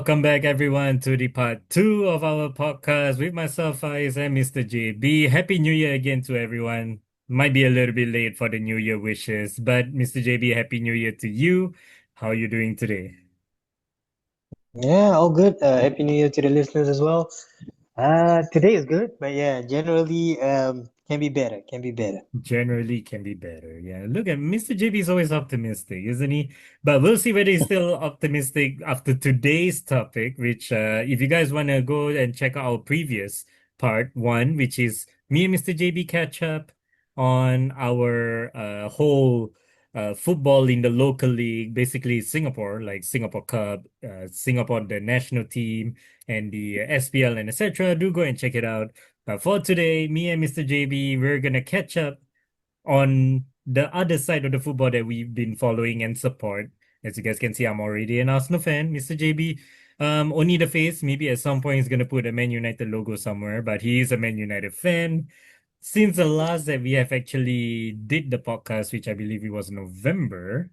Welcome back, everyone, to the part two of our podcast with myself, Faiz, and Mr. JB. Happy New Year again to everyone. Might be a little bit late for the New Year wishes, but Mr. JB, Happy New Year to you. How are you doing today? Yeah, all good. Happy New Year to the listeners as well. Today is good, but yeah, generally can be better, can be better. Generally can be better. Yeah, look at Mr. JB is always optimistic, isn't he? But we'll see whether he's still optimistic after today's topic, which if you guys want to go and check out our previous part one, which is me and Mr. JB catch up on our whole football in the local league, basically Singapore, like Singapore Cup, Singapore the national team, and the SPL and etc. Do go and check it out. But for today, me and Mr. JB, we're gonna catch up on the other side of the football that we've been following and support. As you guys can see, I'm already an Arsenal fan. Mr. JB, only the face. Maybe at some point he's gonna put a Man United logo somewhere, but he is a Man United fan. Since the last that we have actually did the podcast, which I believe it was November,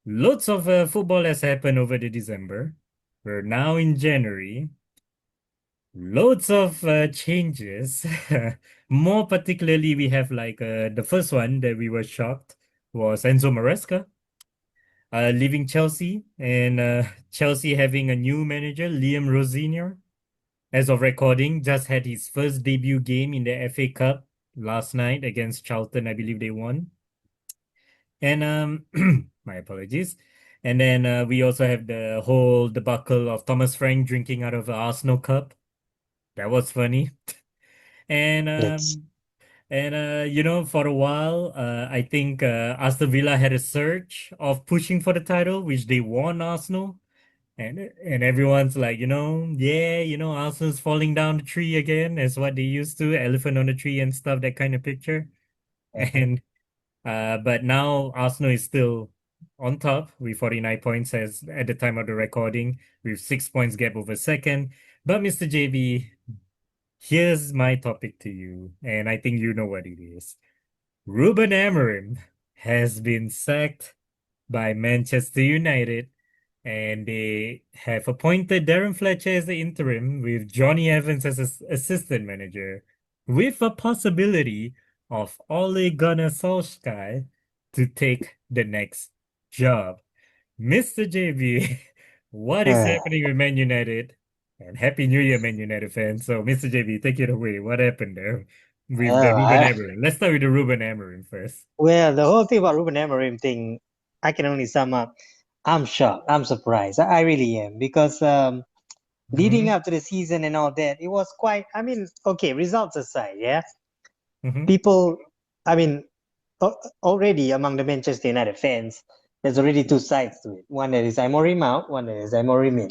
lots of football has happened over the December. We're now in January. Loads of changes. More particularly, we have like the first one that we were shocked was Enzo Maresca leaving Chelsea and Chelsea having a new manager, Liam Rosenior. As of recording, just had his first debut game in the FA Cup last night against Charlton. I believe they won. And my apologies. And then we also have the whole debacle of Thomas Frank drinking out of an Arsenal cup. That was funny. And Yes. for a while, I think Aston Villa had a surge of pushing for the title, which they won Arsenal. And everyone's like, yeah, Arsenal's falling down the tree again, as what they used to, elephant on the tree and stuff, that kind of picture. Mhm. And but now Arsenal is still on top with 49 points as at the time of the recording, with 6 points gap over second. But Mr. JB, here's my topic to you, and I think you know what it is. Ruben Amorim has been sacked by Manchester United, and they have appointed Darren Fletcher as the interim with Johnny Evans as assistant manager, with a possibility of Ole Gunnar Solskjaer to take the next job. Mr. JB, what is Uh, happening with Man United? And Happy New Year, Man United fans. So, Mr. JB, take it away. What happened there with the well, Ruben Amorim? Let's start with the Ruben Amorim first. the whole thing about Ruben Amorim thing, I can only sum up. I'm shocked. I'm surprised. I really am because leading Mm-hmm. up to the season and all that, it was quite. I mean, okay, results aside, yeah, Mm-hmm. people. I mean, already among the Manchester United fans, there's already two sides to it. One that is Amorim out, one that is Amorim in.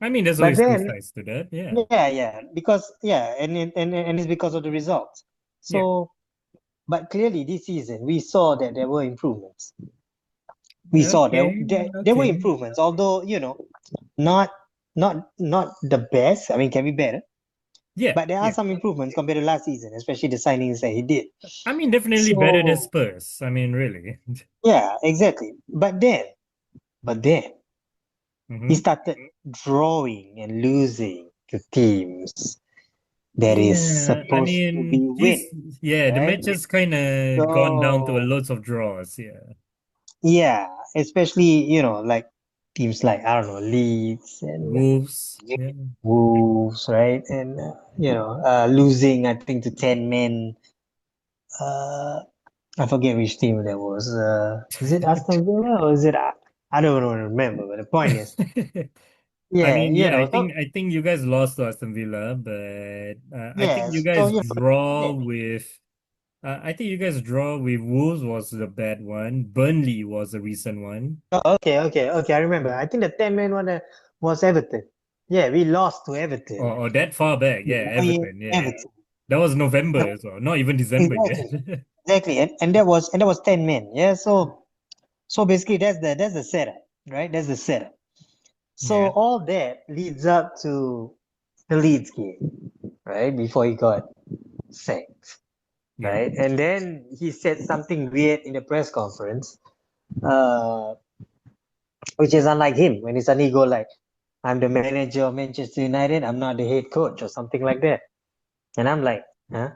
I mean, there's But always two then sides to that. Yeah. yeah, because and it's because of the results. Yeah. So, but clearly this season we saw that there were improvements. We saw Okay. there were Okay. improvements, although not not the best. I mean, can be better, Yeah. but there are Yeah. some improvements compared to last season, especially the signings that he did. I mean, definitely better than So Spurs. I mean, really. yeah, exactly. But then he Mm-hmm. started drawing and losing to teams that is Yeah. I supposed to be mean, winning, the right? match has kind of gone down to a So lots of draws. Yeah. yeah, especially like teams like I don't know Leeds and Wolves. Yeah. Wolves, right? And losing I think to 10 men. Uh, I forget which team that was. Is it Aston Villa or is it? I don't know, remember. But the point is, I yeah, mean, yeah, I so think I think you guys lost to Aston Villa, but I think yeah, you so guys yeah. draw with I think you guys draw with Wolves was the bad one. Burnley was the recent one. Oh, okay. I remember. I think the 10 men one was Everton. Yeah, we lost to Everton. Or that far back, yeah, Oh yeah, Everton, yeah. Everton. That was November That- as well, not even December yet. Exactly, exactly, and that was 10 men. Yeah, so basically that's the setup, right? That's the setup. So Yeah, all that leads up to the Leeds game, right? Before he got sacked, yeah. right? And then he said something weird in the press conference, uh, which is unlike him when he suddenly go like, I'm the manager of Manchester United. I'm not the head coach or something like that. And I'm like, huh?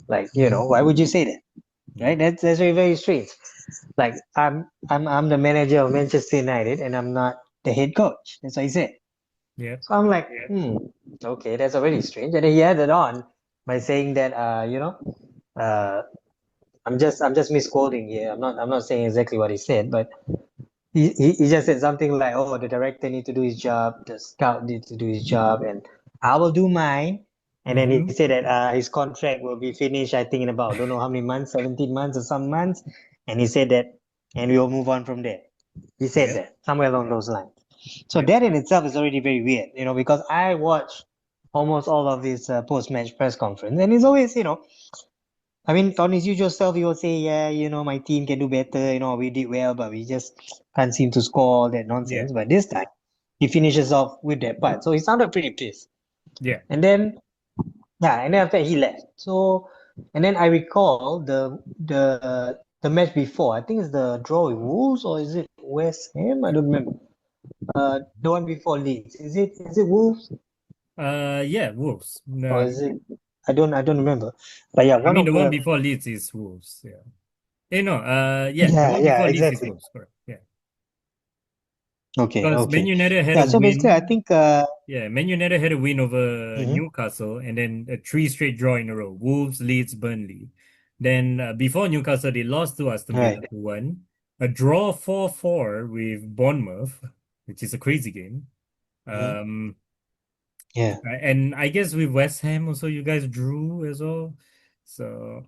Like, why would you say that? Yeah. Right? That's very, very strange. Like I'm the manager of Manchester United and I'm not the head coach. That's what he said. Yeah. So I'm like, okay, that's already strange. And then he added on by saying that uh I'm just misquoting here. I'm not saying exactly what he said, but he just said something like, oh, the director need to do his job, the scout need to do his job, and I will do mine. And then he Mm-hmm. said that his contract will be finished, I think, in about don't know how many months, 17 months or some months. And he said that, and we will move on from there. He said Yeah. that somewhere along those lines. So Yeah. that in itself is already very weird, because I watch almost all of these post-match press conference, and it's always, I mean, on his usual self, he will say, yeah, my team can do better, we did well, but we just can't seem to score all that Yeah. nonsense. But this time, he finishes off with that part. So he sounded pretty pissed. Yeah. And then, yeah, and then after that, he left. So, and then I recall the match before. I think it's the draw with Wolves or is it West Ham? I don't remember. The one before Leeds. Is it Wolves Yeah, Wolves. or No, is it? I don't remember. But yeah, I one mean of the one the before Leeds is Wolves. Yeah. No, yeah, the yeah, one yeah, before Leeds is exactly. Wolves, correct. Yeah. Okay, Because Man okay. United had Yeah, a so basically I win. think Yeah, Man United had a win over mhm, Newcastle and then a three straight draw in a row. Wolves, Leeds, Burnley. Then before Newcastle, they lost to Aston Villa right. 2-1. A draw 4-4 with Bournemouth, which is a crazy game. Mhm. Um, Yeah. and I guess with West Ham also you guys drew as well. So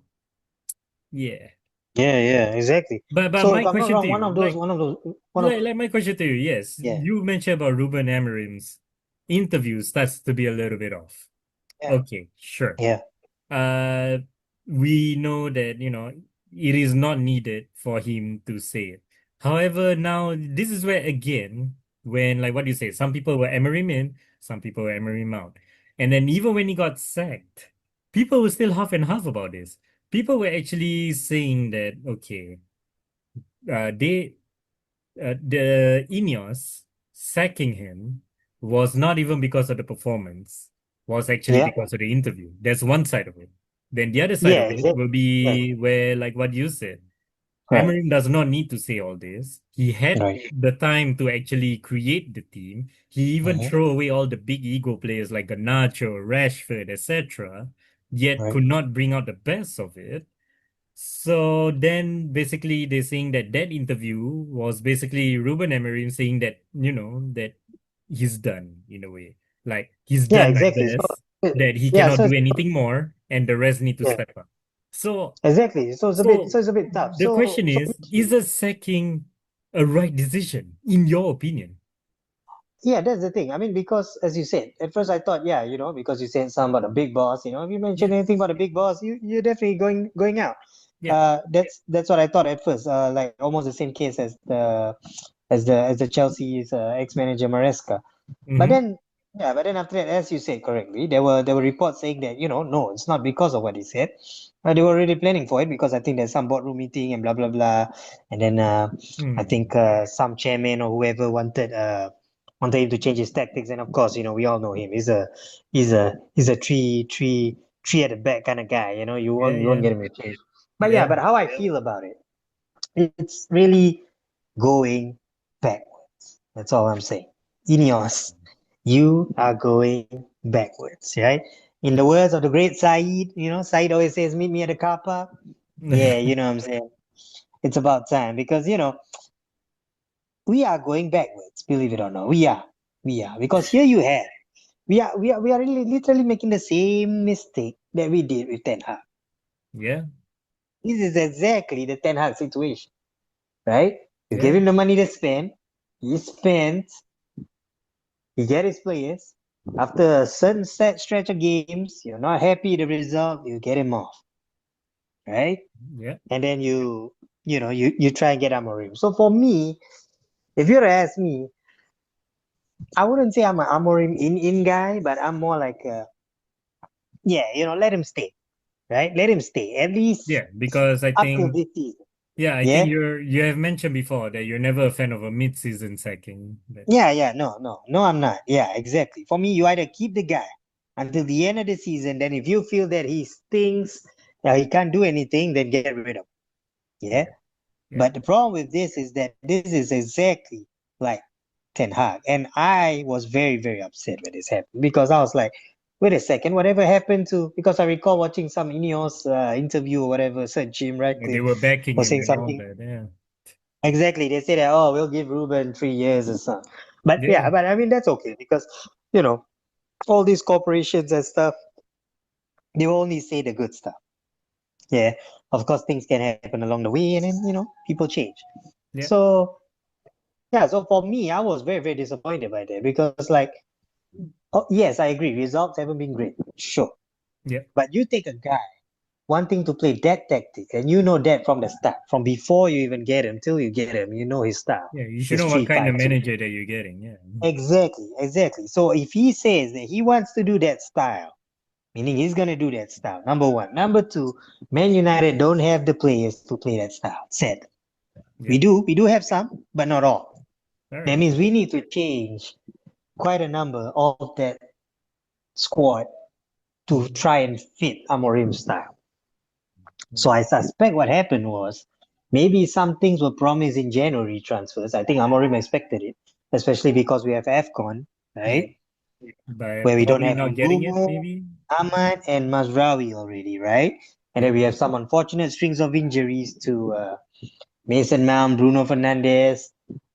yeah. Yeah, yeah, exactly. But So if my I'm not question to wrong, one you, of those, one of those, one of like my question to you, yes, yeah, you mentioned about Ruben Amorim's interview starts to be a little bit off. yeah, Okay, sure. yeah, Uh, we know that, it is not needed for him to say it. However, now this is where again, when like what you say, some people were Emery in, some people were Emery out. And then even when he got sacked, people were still half and half about this. People were actually saying that, okay, they the Ineos sacking him was not even because of the performance, was actually yeah, because of the interview. There's one side of it. Then the other side yeah, of it will exactly. Yeah, be where, like what you said, right, Amorim does not need to say all this. He had right, the time to actually create the team. He even mhm, threw away all the big ego players like Garnacho, Rashford, etc., yet right, could not bring out the best of it. So then basically they're saying that that interview was basically Ruben Amorim saying that, that he's done in a way. Like he's yeah, done at exactly. So best, that he yeah, cannot so do anything more, and the rest need to yeah, step up. So exactly. So it's a bit, so so it's a bit tough. the So question is the sacking a right decision, in your opinion? yeah, that's the thing. I mean, because as you said, at first I thought, yeah, because you said something about the big boss, if you mention Yeah, anything about the big boss, you're definitely going out. yeah. That's what I thought at first. Like almost the same case as the Chelsea's ex-manager Maresca. But Mm-hmm. then, yeah, but then after that, as you said correctly, there were reports saying that no, it's not because of what he said. They were already planning for it because I think there's some boardroom meeting and blah blah blah, and then I Mm. think some chairman or whoever wanted him to change his tactics, and of course, we all know him. He's a tree at the back kind of guy. You Yeah, won't you won't yeah, get him to change. But yeah, yeah, but how I feel about it, it's really going backwards. That's all I'm saying. Ineos, you are going backwards, right? In the words of the great Saeed, Saeed always says, meet me at the car park. Yeah, you know what I'm saying? It's about time because, we are going backwards, believe it or not. We are. We are. Because here you have, we are really literally making the same mistake that we did with Ten Hag. yeah, This is exactly the Ten Hag situation, right? You give yeah, him the money to spend, he spends, he get his players. After a certain set stretch of games, you're not happy with the result, you get him off, right? yeah, And then you try and get Amorim. So for me, if you were to ask me, I wouldn't say I'm an Amorim in guy, but I'm more like yeah, let him stay, right? Let him stay at least yeah. Because I up till think this season. Yeah, I think Yeah, you have mentioned before that you're never a fan of a mid-season sacking. But yeah, no, I'm not. Yeah, exactly. For me, you either keep the guy until the end of the season. Then, if you feel that he stinks, he can't do anything, then get rid of him. Yeah. yeah, yeah, But the problem with this is that this is exactly like Ten Hag. And I was very, very upset when this happened because I was like, wait a second, whatever happened to, because I recall watching some Ineos interview or whatever, Sir Jim yeah, they Ratcliffe were backing was him saying and all something. that. Yeah, Exactly. They say that, oh, we'll give Ruben 3 years or something. But yeah, yeah, but I mean, that's okay because, you know, all these corporations and stuff, they only say the good stuff. Yeah. Of course, things can happen along the way and then, people change. yeah, So, yeah, so for me, I was very, very disappointed by that because, like, oh, yes, I agree. Results haven't been great, sure. yeah, But you take a guy wanting to play that tactic, and you know that from the start, from before you even get him till you get him, you know his style. yeah. You should His know what three kind of five two. manager that you're getting. Yeah, Exactly, exactly. So if he says that he wants to do that style, meaning he's gonna do that style, number one. Number two, Man United don't have the players to play that style. Said yeah. we do have some, but not all. All That right. means we need to change quite a number of that squad to Mhm. try and fit Amorim's style. So Mhm. I suspect what happened was maybe some things were promised in January transfers. I think Amorim expected it, especially because we have AFCON, Yeah, right? but Where we don't probably have not getting it. Mbeumo, Maybe. Ahmad, and Mazraoui already, right? And then Yeah, we have some unfortunate strings of injuries to Mason Mount, Bruno Fernandes,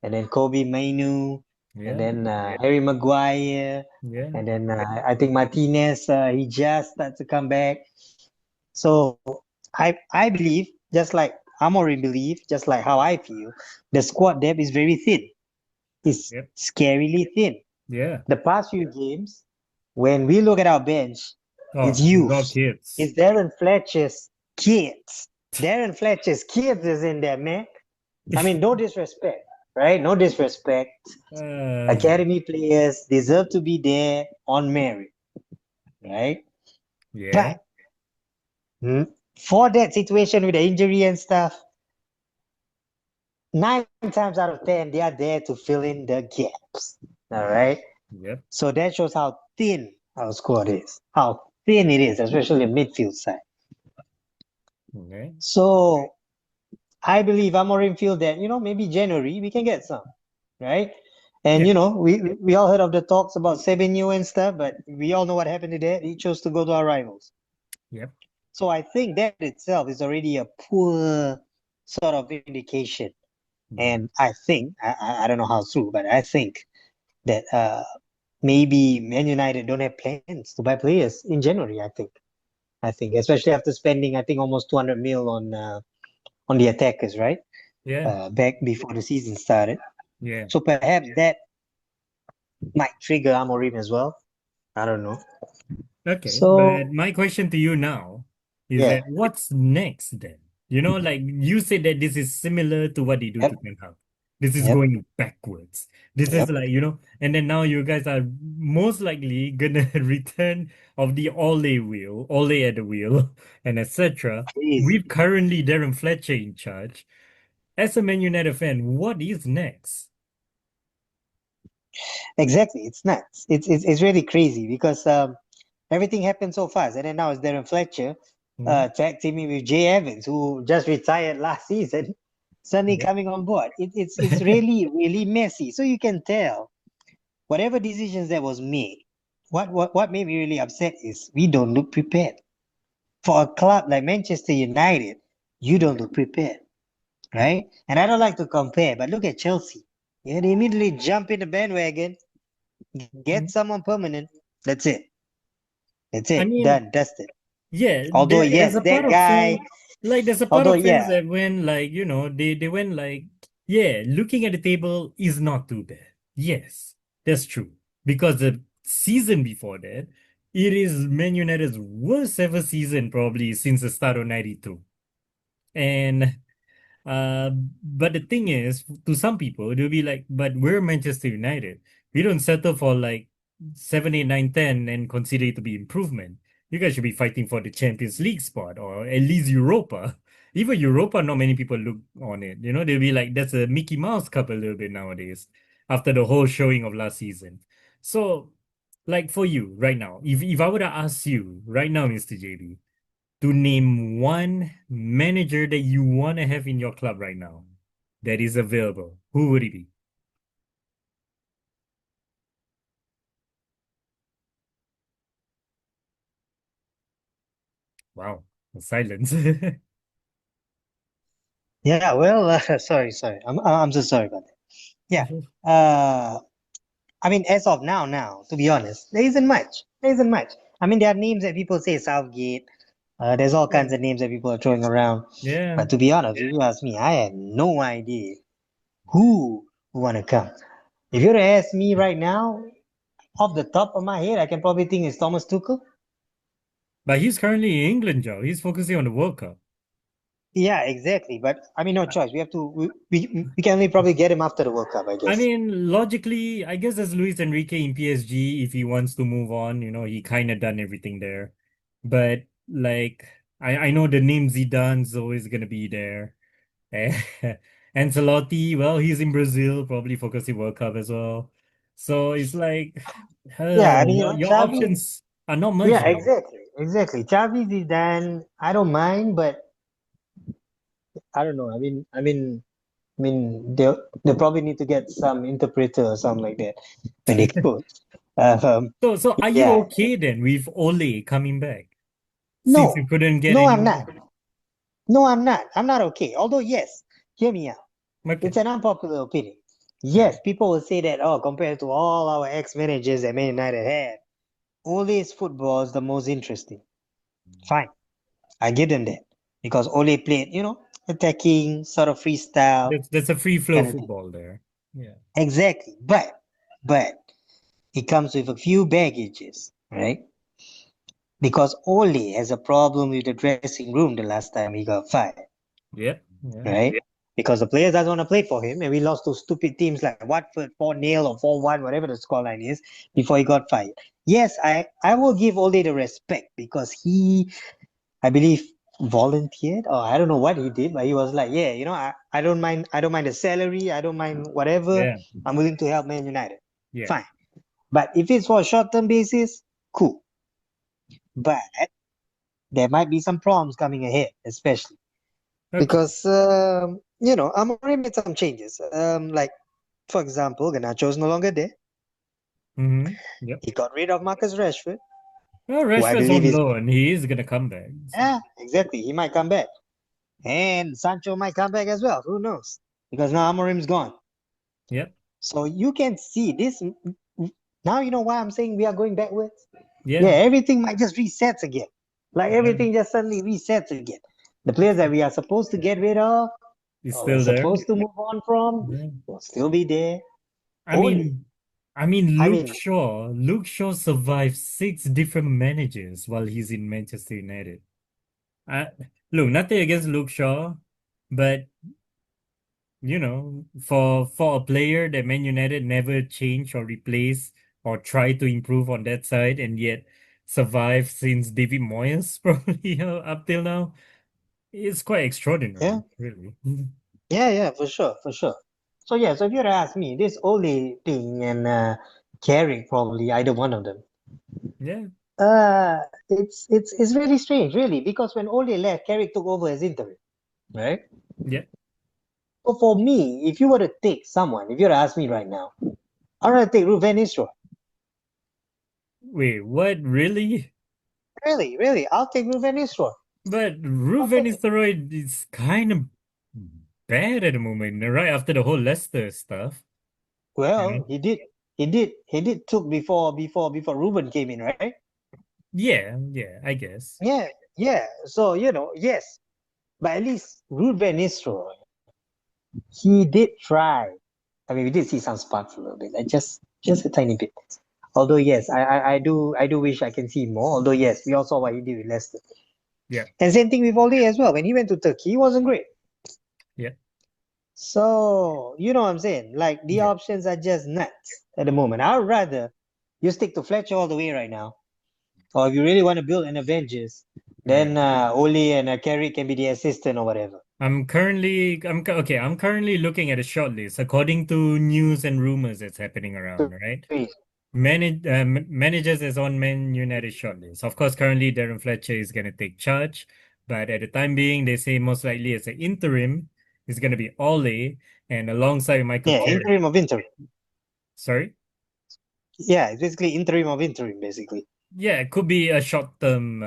and then Kobe Mainu, and yeah, then Harry Maguire, yeah, and then I think Martinez, he just started to come back. So I believe, just like Amorim believe, just like how I feel, the squad depth is very thin. It's yep, scarily thin. yeah. The past few games, when we look at our bench, it's Oh, it's all youths. kids. It's Darren Fletcher's kids. Darren Fletcher's kids is in there, man. I mean, no disrespect, right? No disrespect. Uh, Academy players deserve to be there on merit, right? yeah, But for that situation with the injury and stuff, 9 times out of 10, they are there to fill in the gaps. All right. yep, So that shows how thin our squad is, how thin it is, especially the midfield side. okay, So I believe Amorim feel that, maybe January we can get some, right? And yeah, we all heard of the talks about Sebenyo and stuff, but we all know what happened to that. He chose to go to our rivals. yep, So I think that itself is already a poor sort of indication. mhm, And I think I don't know how true, but I think that maybe Man United don't have plans to buy players in January. I think especially after spending I think almost 200 mil on the attackers, right? yeah, Back before the season started. yeah. So perhaps that might trigger Amorim as well. I don't know. Okay, So but my question to you now is yeah, that what's next then? Like you said that this is similar to what they do to yep, Ten Hag. This is yep, going backwards. This is yep. like, and then now you guys are most likely gonna return of the Ole at the wheel, and etc. With Crazy. currently Darren Fletcher in charge. As a Man United fan, what is next? Exactly. It's nuts. It's really crazy because everything happened so fast. And then now it's Darren Fletcher Hmm? tag teaming with Jay Evans, who just retired last season, suddenly Yep. coming on board. It's really, really messy. So you can tell whatever decisions that was made, what made me really upset is we don't look prepared. For a club like Manchester United, you don't look prepared, Yeah. right? And I don't like to compare, but look at Chelsea. Yeah, they immediately jump in the bandwagon, get someone permanent. That's it. That's I it. mean, Done, dusted. yeah, Although, there's yes, a part that of guy, fans there's a part although, of fans yeah, that went like, they went like, yeah, looking at the table is not too bad. Yes, that's true. Because the season before that, it is Man United's worst ever season probably since the start of 92. And uh, but the thing is, to some people, they'll be like, but we're Manchester United. We don't settle for like 7, 8, 9, 10 and consider it to be improvement. You guys should be fighting for the Champions League spot or at least Europa. Even Europa, not many people look on it. You know, they'll be like, that's a Mickey Mouse Cup a little bit nowadays after the whole showing of last season. So, like for you right now, if I were to ask you right now, Mr. JB, to name one manager that you want to have in your club right now that is available, who would it be? Wow, silence. Yeah, well, sorry. I'm so sorry about that. Yeah. Uh, I mean, as of now, to be honest, there isn't much. There isn't much. I mean, there are names that people say Southgate. There's all Yeah. kinds of names that people are throwing around. Yeah. But to be honest, if you ask me, I have no idea who want to come. If you were to ask me right now, off the top of my head, I can probably think it's Thomas Tuchel. But he's currently in England, Joe. He's focusing on the World Cup. Yeah, exactly. But I mean, no choice. We have to. We can only probably get him after the World Cup, I I guess. mean, logically, I guess as Luis Enrique in PSG, if he wants to move on, he kind of done everything there. But like, I know the name Zidane's always gonna be there. Eh, Ancelotti, well, he's in Brazil, probably focusing World Cup as well. So it's like, Yeah, I mean, your Xavi. options are not much Yeah, there. exactly. Xavi Zidane, I don't mind, but I don't know. I mean, they probably need to get some interpreter or something like that when they coach. Um, So are you yeah. okay then with Ole coming back since you No, couldn't get no, I'm anyone not. else? No, I'm not. I'm not okay. Although, yes, hear me out. Okay. It's an unpopular opinion. Yeah. Yes, people will say that, oh, compared to all our ex-managers that Man United had, Ole's football is the most interesting. Fine. I give them that. Because Ole played, attacking, sort of freestyle That's a free flow kind of thing. football there. Yeah. Exactly. But it comes with a few baggages, right? Because Ole has a problem with the dressing room the last time he got fired, Yeah. Yeah. right? Because the players doesn't want to play for him, and we lost to stupid teams like Watford 4-0 or 4-1, whatever the scoreline is, before he got fired. Yes, I will give Ole the respect because he, I believe, volunteered, or I don't know what he did, but he was like, yeah, I don't mind the salary, I don't mind whatever, Yeah. I'm willing to help Man United. Yeah. Fine. But if it's for a short-term basis, cool. But there might be some problems coming ahead, especially Okay. because Amorim made some changes. Like for example, Garnacho's no longer there. Yep. He got rid of Marcus Rashford, Well, who I Rashford's believe on is loan. He is gonna come back. So, yeah, exactly. He might come back, and Sancho might come back as well. Who knows? Because now Amorim's gone, yep. so you can see this. Now you know why I'm saying we are going backwards. Yeah, Yeah. everything might just resets again. Like Yeah. everything just suddenly resets again. The players that we are supposed to get rid of, He's or we're still there. supposed to move on from, Yeah. will still be there. I Only, mean, I mean, I Luke mean, Shaw. Luke Shaw survived 6 different managers while he's in Manchester United. I, Look, nothing against Luke Shaw, but for a player that Man United never change or replace or try to improve on that side, and yet survive since David Moyes probably up till now, it's quite yeah, extraordinary, really. yeah, for sure, for sure. So yeah, so if you were to ask me, this Ole thing and Carrick probably either one of them. Yeah, It's really strange, really, because when Ole left, Carrick took over as interim, right? yeah. So for me, if you were to take someone, if you were to ask me right now, I'd rather take Ruben Nistelrooy. Wait, what? Really? Really, really, I'll take Ruben Nistelrooy. But I'll Ruven take him. Nistelrooy is kind of bad at the moment, right after the whole Leicester stuff. Well, Yeah, he did took before Ruben came in, right? yeah, I guess. Yeah, yeah. So yes, but at least Ruben Nistelrooy, he did try. I mean, we did see some sparks a little bit, like just a tiny bit. Although yes, I do wish I can see more. Although yes, we all saw what he did with Leicester. Yeah, And same thing with Ole as well. When he went to Turkey, he wasn't great. yeah, So you know what I'm saying? Like the yeah. options are just nuts at the moment. I'd rather you stick to Fletcher all the way right now. Or if you really want to build an Avengers, Then Ole and Carrick can be the assistant or whatever. I'm currently looking at a short list according to news and rumors that's happening around, right? Three. Managers is on Man United shortlist. Of course, currently Darren Fletcher is going to take charge, but at the time being, they say most likely as an interim, it's going to be Ole and alongside Michael Yeah, Carrick. interim of interim. Sorry? Yeah, it's basically interim of interim, basically. Yeah, it could be a short term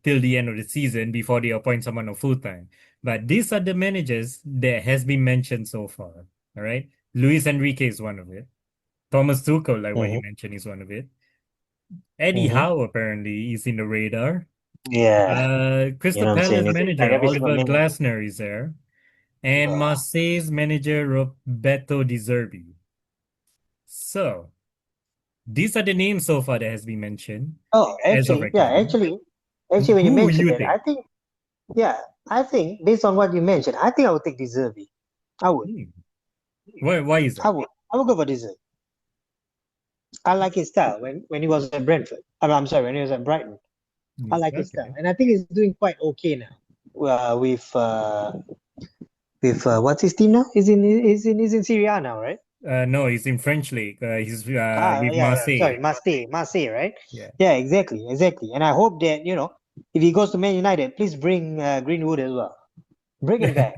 till the end of the season before they appoint someone on full time. But these are the managers that has been mentioned so far. All right. Luis Enrique is one of it. Thomas Tuchel, like what you Mm-hmm. mentioned, is one of it. Eddie Mm-hmm. Howe apparently is in the radar. Yeah, you Crystal know what I'm saying? Palace It's like manager every single Oliver minute. Glasner is there. And Yeah. Marseille's manager Roberto Di Zerbi. So these are the names so far that has been mentioned Oh, as of actually, yeah, recording. actually, when you Who will mentioned you that, take? yeah, I think based on what you mentioned, I think I would take Deservy. I would, Hmm. Why is I that? would, I would go for Deservy. I like his style when he was at Brentford. I'm sorry, when he was at Brighton. I like his style, Okay. and I think he's doing quite okay now. With what's his team now? He's in Serie A now, right? No, he's in French league. He's with Yeah. Marseille. Sorry, Marseille, right? Yeah. Yeah, exactly. And I hope that if he goes to Man United, please bring Greenwood as well. Bring him back.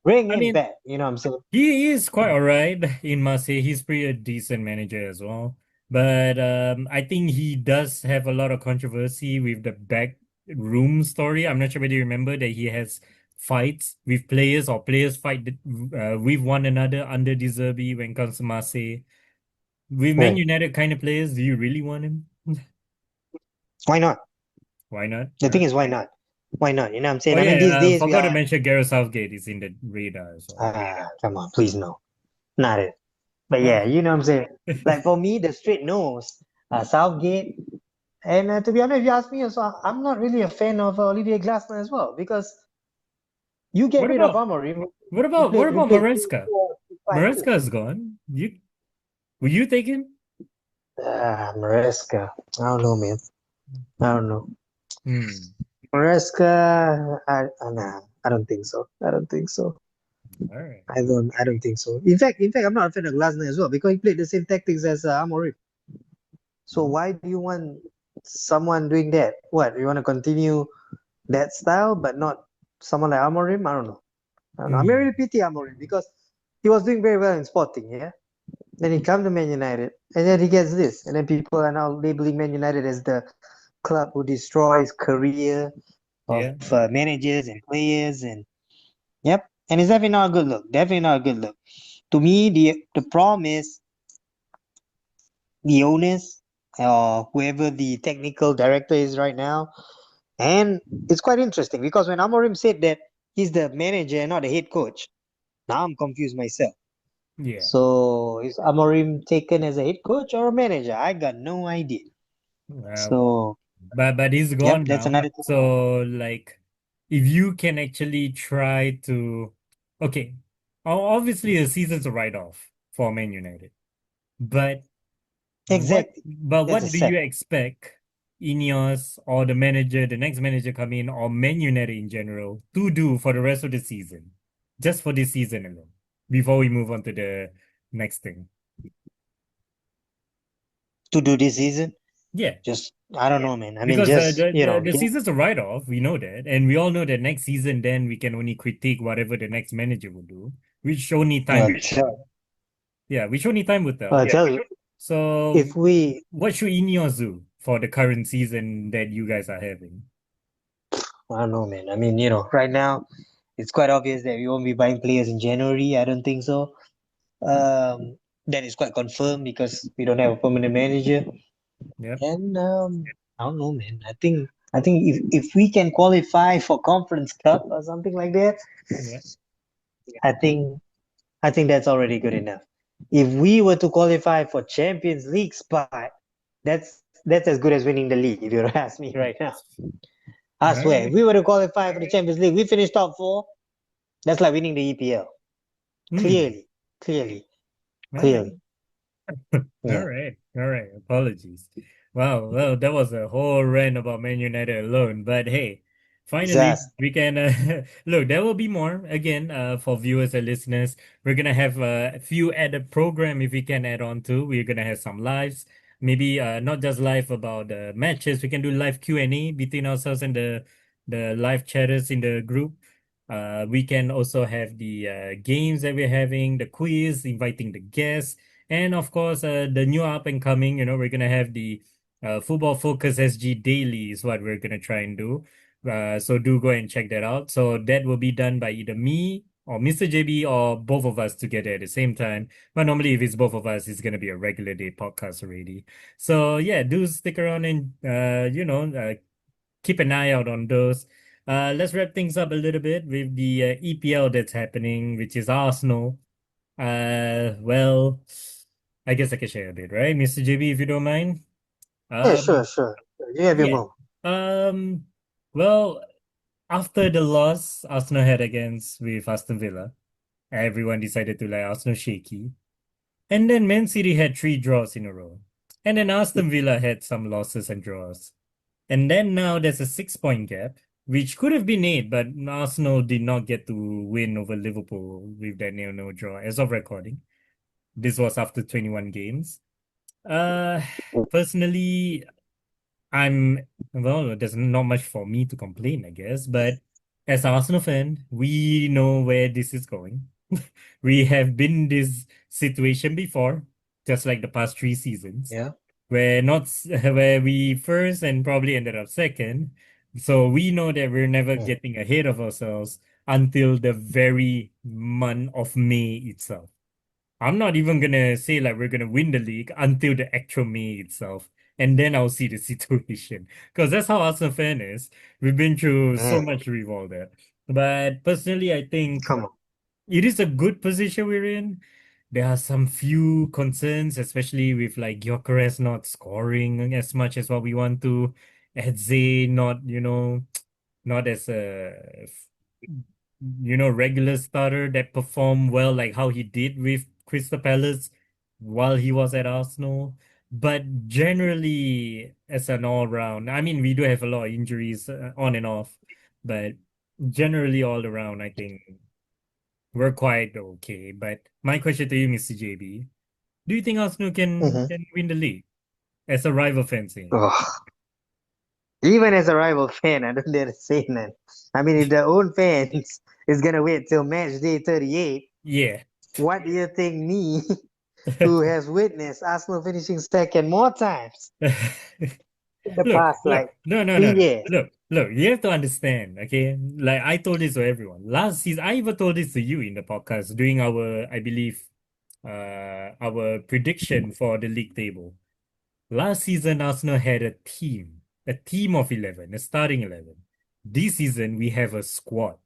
Bring I him mean, back. You know what I'm saying? he is quite all right in Marseille. He's pretty a decent manager as well. But I think he does have a lot of controversy with the back room story. I'm not sure whether you remember that he has fights with players or players fight with one another under De Zerbi when it comes to Marseille. With Man Right. United kind of players, do you really want him? Why not? Why not? The Huh? thing is, why not? Why not? You know what I'm Oh saying? I mean, these yeah, days we forgot to are. mention Gareth Southgate is in the radar as well. Come on, please no, not it. But Oh. yeah, you know what I'm saying. Like for me, the straight nose, Southgate, and to be honest, if you ask me, also, I'm not really a fan of Olivier Glasner as well because you get What rid of about Amorim, what about replace Maresca? 5 2. Maresca is gone. Will you take him? Maresca. I don't know, man. I don't know. Hmm. Maresca, nah, I don't think so. I don't think so. All right. I don't think so. In fact, I'm not a fan of Glasner as well because he played the same tactics as Amorim. So why do you want someone doing that? What you want to continue that style, but not someone like Amorim? I don't know. I mean, I Hmm. really pity Amorim because he was doing very well in Sporting, yeah. Then he come to Man United, and then he gets this, and then people are now labeling Man United as the club who destroys career of Yeah. managers and players, and yep, and it's definitely not a good look. Definitely not a good look. To me, the problem is the owners or whoever the technical director is right now. And it's quite interesting because when Amorim said that he's the manager and not the head coach, now I'm confused myself. Yeah. So is Amorim taken as a head coach or a manager? I got no idea. Uh, So but he's yep, gone that's now. another thing. So like, if you can actually try to, okay, obviously the season's a write-off for Man United. But Exactly. That's the what do you second. expect Ineos or the manager, the next manager come in, or Man United in general to do for the rest of the season? Just for this season alone, before we move on to the next thing. To do this season, Yeah, just I don't know, man. I mean, because just the season's a write-off, we know that, and we all know that next season, then we can only critique whatever the next manager will do, which only time will tell. tell, Yeah, which only time will tell. tell you, So, if we, what should Ineos do for the current season that you guys are having? I don't know, man. I mean, right now it's quite obvious that we won't be buying players in January. I don't think so. That is quite confirmed because we don't have a permanent manager. Yep. And I don't know, man. I think if we can qualify for Conference Cup or something like that, Yeah. I think I think that's already good enough. If we were to qualify for Champions League spot, that's as good as winning the league. If you ask me right now, I All swear, if right. we were to qualify for the Champions League, we finished top four. That's like winning the EPL. Hmm. Clearly, clearly, All right. clearly. All Yeah. right. All right. Apologies. Wow, well, that was a whole rant about Man United alone. But hey, finally Just we can look. There will be more again for viewers and listeners. We're gonna have a few added program if we can add on to. We're gonna have some lives, maybe not just live about the matches. We can do live Q&A between ourselves and the live chatters in the group. We can also have the games that we're having, the quiz, inviting the guests, and of course the new up and coming. We're gonna have the Football Focus SG Daily is what we're gonna try and do. So do go and check that out. So that will be done by either me or Mr. JB or both of us together at the same time. But normally, if it's both of us, it's gonna be a regular day podcast already. So yeah, do stick around and keep an eye out on those. Let's wrap things up a little bit with the EPL that's happening, which is Arsenal. Well, I guess I can share a bit, right, Mr. JB, if you don't mind. yeah, Um, sure. You have your yeah. moment. Um, well, after the loss Arsenal had against with Aston Villa, everyone decided to like Arsenal shaky. And then Man City had three draws in a row. And then Aston Villa had some losses and draws. And then now there's a 6 point gap, which could have been eight, but Arsenal did not get to win over Liverpool with that nil-nil draw as of recording. This was after 21 games. Uh, Personally, I'm well, there's not much for me to complain, I guess, but as an Arsenal fan, we know where this is going. We have been in this situation before, just like the past three seasons, Yeah. where not where we first and probably ended up second. So we know that we're never Mm. getting ahead of ourselves until the very month of May itself. I'm not even gonna say like we're gonna win the league until the actual May itself, and then I'll see the situation. Because that's how Arsenal fan is. We've been through so Man, much with all that. But personally, I think come on. it is a good position we're in. There are some few concerns, especially with like Gyökeres not scoring as much as what we want to, Eze not, not as a regular starter that performed well like how he did with Crystal Palace while he was at Arsenal. But generally, as an all-round, I mean, we do have a lot of injuries on and off, but generally all around, I think we're quite okay. But my question to you, Mr. JB, do you think Arsenal can Hmm. can win the league as a rival fan saying? Oh, even as a rival fan, I don't dare to say that. I mean, if their own fans is gonna wait till match day 38, Yeah. what do you think me, who has witnessed Arsenal finishing second more times in the Look, past look, like no, no, no, three no. years? Look, you have to understand, okay? Like I told this to everyone. Last season, I even told this to you in the podcast during our, I believe, our prediction for the league table. Last season, Arsenal had a team of 11, a starting 11. This season, we have a squad.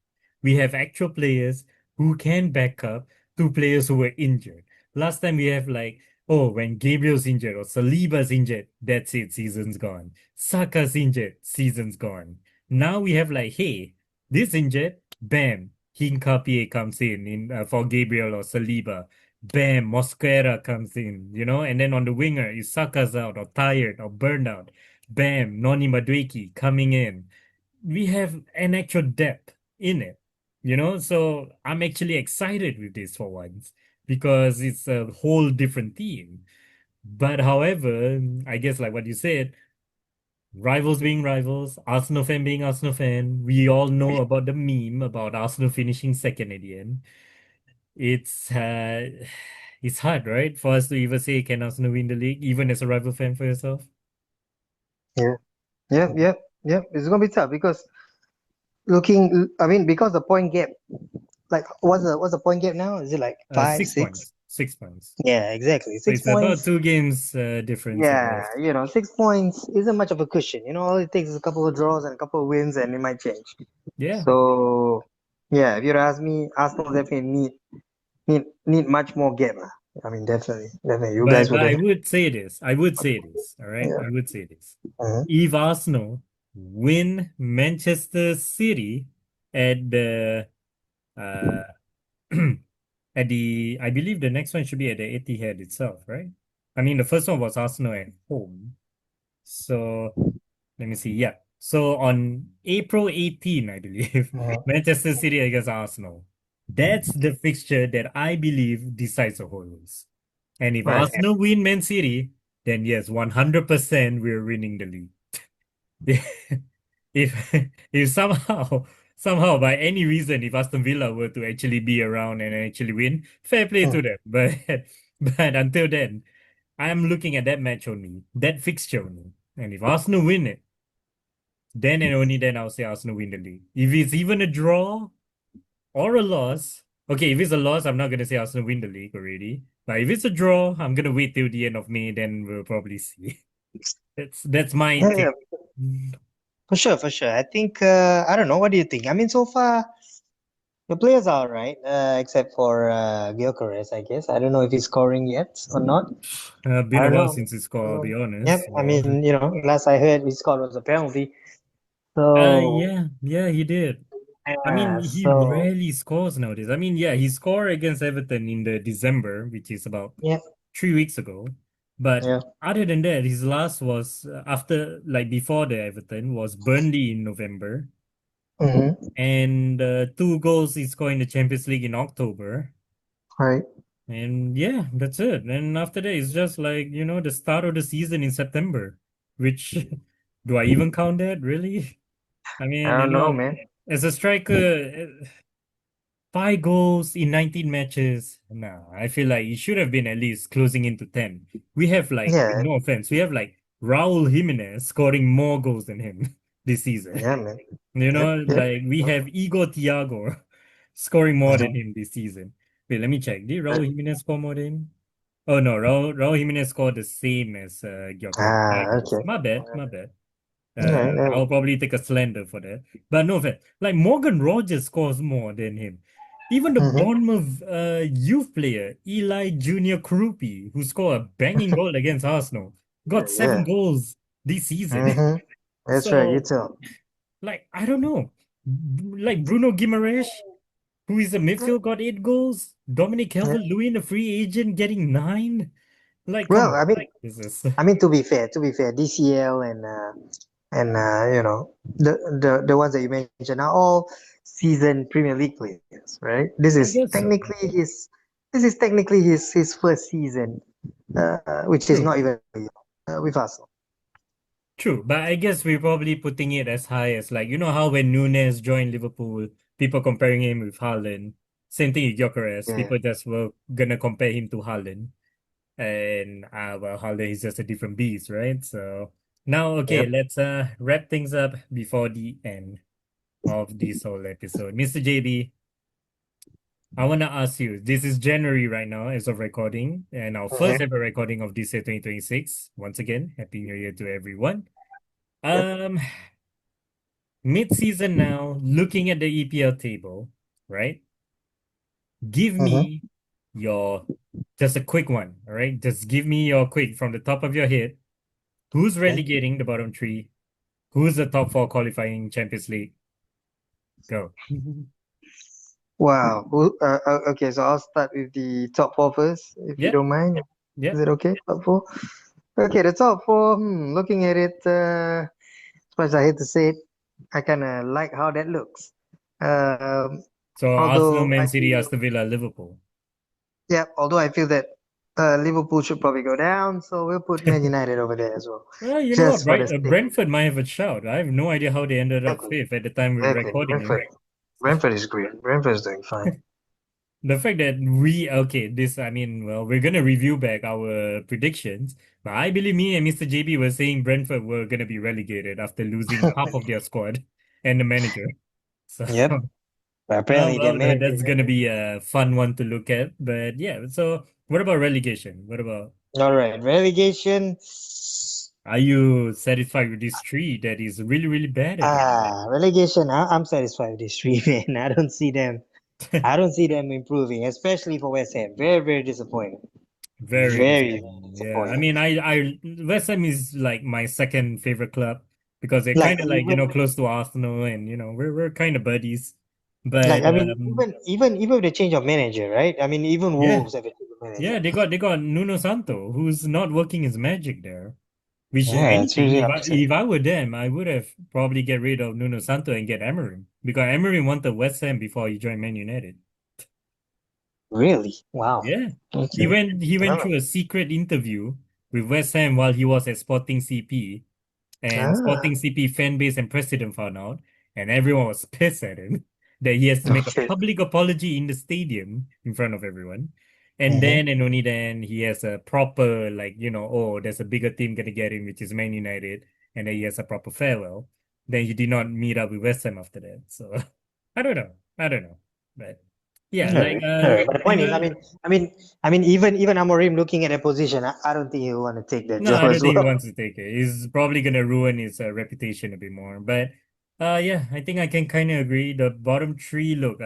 We have actual players who can back up two players who were injured. Last time we have like, oh, when Gabriel's injured or Saliba's injured, that's it, season's gone. Saka's injured, season's gone. Now we have like, hey, this injured, bam, Hinkapie comes in for Gabriel or Saliba. Bam, Mosquera comes in, and then on the winger, is Saka's out or tired or burned out. Bam, Noni Madueke coming in. We have an actual depth in it, so I'm actually excited with this for once because it's a whole different team. But however, I guess like what you said, rivals being rivals, Arsenal fan being Arsenal fan, we all know about the meme about Arsenal finishing second at the end. It's it's hard, right, for us to even say can Arsenal win the league, even as a rival fan for yourself. Yeah. Yep. It's gonna be tough because I mean, because the point gap, like, what's the point gap now? Is it like five, Six six? points. 6 points. Yeah, exactly. So Six it's about points. 2 games difference, I Yeah, guess. 6 points isn't much of a cushion. All it takes is a couple of draws and a couple of wins, and it might change. Yeah. So, yeah, if you ask me, Arsenal definitely need much more gap. I mean, definitely. You But guys but would I definitely. would say this. I would say this. All right. Yeah. I would say this. Mhm. If Arsenal win Manchester City at the uh at the I believe the next one should be at the Etihad itself, right? I mean the first one was Arsenal at home. So let me see. Yeah. So on April 18, I believe, Manchester City against Arsenal. That's the fixture that I believe decides the whole race. And if Right. Arsenal win Man City, then yes, 100% we're winning the league. If if somehow by any reason if Aston Villa were to actually be around and actually win, fair play to Mm. them. But until then, I'm looking at that match only, that fixture only. And if Arsenal win it, then and only then I'll say Arsenal win the league. If it's even a draw or a loss, okay, if it's a loss, I'm not gonna say Arsenal win the league already. But if it's a draw, I'm gonna wait till the end of May, then we'll probably see. That's my Yeah, yeah, take. for sure, for sure. I think I don't know. What do you think? I mean, so far the players are all right, except for Gyökeres, I guess. I don't know if he's scoring yet or not. I Been a don't while know. since he scored, I'll be Yep. honest. I So, mean, last I heard, he scored was a penalty. So yeah, he did. I mean, yeah. he So rarely scores nowadays. I mean, yeah, he scored against Everton in the December, which is about yeah, 3 weeks ago. But yeah. other than that, his last was after, like before the Everton, was Burnley in November. Mm-hmm. And two goals he scored in the Champions League in October. Right. And yeah, that's it. And after that, it's just like, the start of the season in September, which do I even count that, really? I I mean, don't know, man. as a striker, 5 goals in 19 matches. Nah, I feel like it should have been at least closing into 10. We have like, Yeah, no offense, we have like Raul Jimenez scoring more goals than him this season. yeah, man. Yep, yep. Like we have Igor Thiago scoring more than Mhm. him this season. Wait, let me check. Did Raul Right. Jimenez score more than him? Oh no, Raul Jimenez scored the same as Gyökeres. Five Ah, goals. okay. My bad, my bad. All right, I'll probably take a slander for that. But no offense. Like Morgan Rogers scores more than him. Even the mm-hmm. Bournemouth youth player, Eli Junior Krupi, who scored a banging goal against Arsenal, Yeah, got seven yeah. goals this season. Mm-hmm. That's right. You So, too. like, I don't know. Like Bruno Guimaraes, who is a midfield, got 8 goals. Dominic Yeah. Calvert-Lewin, a free agent, getting 9. Like, come Well, on. This is to be fair, DCL and the ones that you mentioned are all seasoned Premier League players, right? I guess so. This is technically his first season, which is True. not even with Arsenal. True, but I guess we're probably putting it as high as like how when Nunes joined Liverpool, people comparing him with Haaland. Same thing with Gyökeres. Yeah. People just were gonna compare him to Haaland, and well, Haaland is just a different beast, right? So now, okay, Yep. let's wrap things up before the end of this whole episode. Mr. JB, I wanna ask you. This is January right now, as of recording, and our first Mhm. ever recording of this year, 2026. Once again, Happy New Year to everyone. Yep. Um. Mid-season now, looking at the EPL table, right? Give Mhm. me your just a quick one, all right? Just give me your quick from the top of your head. Who's Okay. relegating the bottom three? Who's the top four qualifying Champions League? Go. Wow. Okay, so I'll start with the top four first, if you Yeah, don't mind. yeah. Is it okay? Top four? Okay, the top four. Looking at it, as much as I hate to say it, I kind of like how that looks. Um, So Arsenal, although Man I City, feel, Aston Villa, Liverpool. yeah, although I feel that Liverpool should probably go down, so we'll put Man United over there as well, Well, you know what, just for right? the sake. Brentford might have a shout. I have no idea how they ended up Exactly, fifth at the time we were exactly. recording Brentford, it. Brentford is great. Brentford is doing fine. The fact that I mean, well, we're gonna review back our predictions, but I believe me and Mr. JB were saying Brentford were gonna be relegated after losing half of their squad and the manager. So, Yep. But apparently their manager. that's gonna be a fun one to look at. But yeah, so what about relegation? What about All right, relegation. are you satisfied with this tree that is really, really bad at the Relegation. I'm satisfied with this three, man. I don't see them. moment? I don't see them improving, especially for West Ham. Very, very disappointing. Very Very, very disappointing. Yeah, I disappointing. mean, West Ham is like my second favorite club because they're Like kind of like even, close to Arsenal, and we're kind of buddies. But I mean, even with the change of manager, right? I mean, even yeah, Wolves have a change of manager. yeah, they got Nuno Santo, who's not working his magic there. Which, if Yeah, it's anything, really if upsetting. I were them, I would have probably get rid of Nuno Santo and get Amorim because Amorim wanted West Ham before he joined Man United. Really? Wow. Yeah. He Okay. went he went Ah, through a secret interview with West Ham while he was at Sporting CP, and ah, Sporting CP fan base and president found out, and everyone was pissed at him that he has to make a okay. public apology in the stadium in front of everyone. And Hmm. then and only then he has a proper, like, oh, there's a bigger team gonna get him, which is Man United, and then he has a proper farewell. Then he did not meet up with West Ham after that. So I don't know. I don't know. But yeah, All like right. All right. But the point is, even Amorim looking at a position, I don't think he'll want to take that no, job I don't as think he well. wants to take it. He's probably gonna ruin his reputation a bit more. But yeah, I think I can kind of agree. The bottom three, look,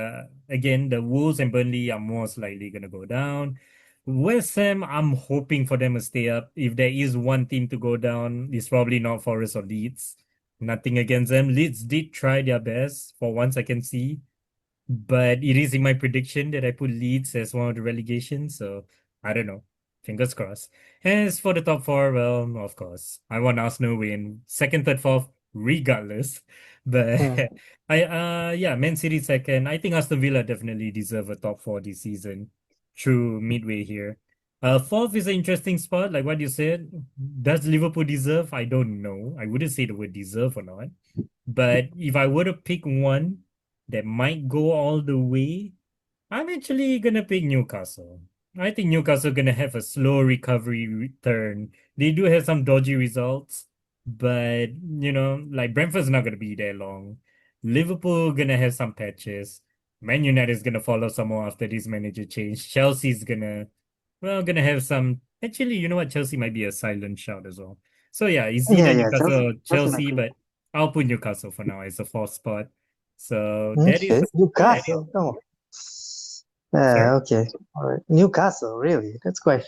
again, the Wolves and Burnley are most likely gonna go down. West Ham, I'm hoping for them to stay up. If there is one team to go down, it's probably not Forest or Leeds. Nothing against them. Leeds did try their best for once I can see. But it is in my prediction that I put Leeds as one of the relegations, so I don't know. Fingers crossed. As for the top four, well, of course, I want Arsenal win second, third, fourth, regardless. But Hmm. yeah, Man City second. I think Aston Villa definitely deserve a top four this season. Through midway here. Fourth is an interesting spot, like what you said. Does Liverpool deserve? I don't know. I wouldn't say the word deserve or not. But if I were to pick one that might go all the way, I'm actually gonna pick Newcastle. I think Newcastle gonna have a slow recovery return. They do have some dodgy results, but like Brentford's not gonna be there long. Liverpool gonna have some patches. Man United is gonna follow some more after this manager change. Chelsea's gonna have some. Actually, you know what? Chelsea might be a silent shout as well. So yeah, it's Yeah, either yeah. Newcastle or Chelsea might Chelsea, be. but I'll put Newcastle for now as a fourth spot. So that Okay. is that is Newcastle. Oh. sorry. Okay. All right. Newcastle, really? That's quite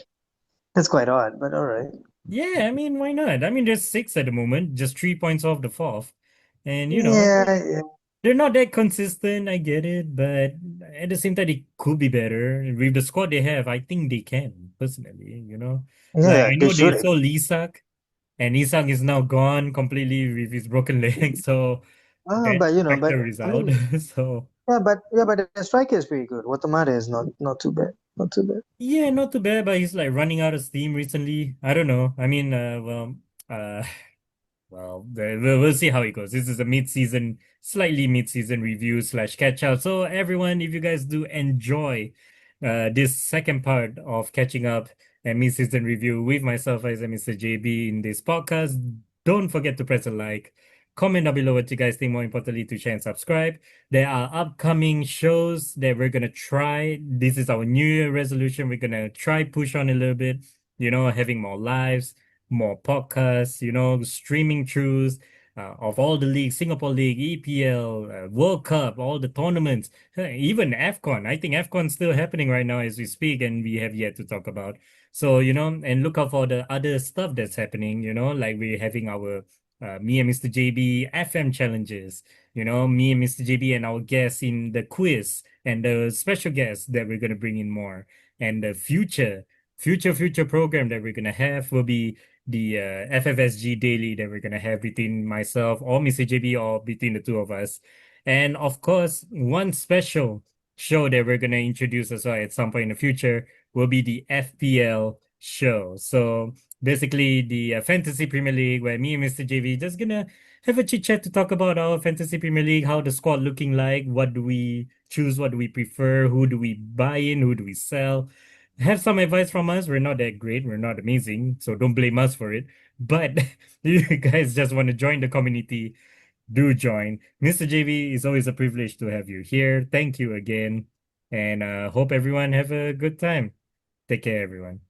odd, but all right. Yeah, I mean, why not? I mean, there's six at the moment, just 3 points off the fourth. And Yeah, yeah. they're not that consistent, I get it, but at the same time, it could be better. With the squad they have, I think they can, personally. Yeah, Like yeah, I they know they should. sold Isak, and Isak is now gone completely with his broken leg, so that But factor is I out. mean, So but the striker is pretty good. Watamata is not too bad. Not too bad. yeah, not too bad, but he's like running out of steam recently. I don't know. I mean, uh well, we'll see how it goes. This is a mid-season, slightly mid-season review slash catch up. So everyone, if you guys do enjoy this second part of catching up and mid-season review with myself as a Mr. JB in this podcast, don't forget to press a like, comment down below what you guys think, more importantly, to share and subscribe. There are upcoming shows that we're gonna try. This is our New Year resolution. We're gonna try push on a little bit, having more lives, more podcasts, streaming throughs of all the leagues, Singapore League, EPL, World Cup, all the tournaments, even AFCON. I think AFCON's still happening right now as we speak, and we have yet to talk about. So, and look out for the other stuff that's happening, like we're having our me and Mr. JB FM challenges, me and Mr. JB and our guests in the quiz and the special guests that we're going to bring in more. And the future program that we're going to have will be the FFSG daily that we're gonna have between myself or Mr. JB or between the two of us. And of course, one special show that we're gonna introduce as well at some point in the future will be the FPL show. So basically the Fantasy Premier League where me and Mr. JB just gonna have a chit chat to talk about our Fantasy Premier League, how the squad looking like, what do we choose, what do we prefer, who do we buy in, who do we sell, have some advice from us. We're not that great, we're not amazing, so don't blame us for it. But you guys just want to join the community, do join. Mr. JB, it's always a privilege to have you here. Thank you again. And hope everyone have a good time. Take care, everyone.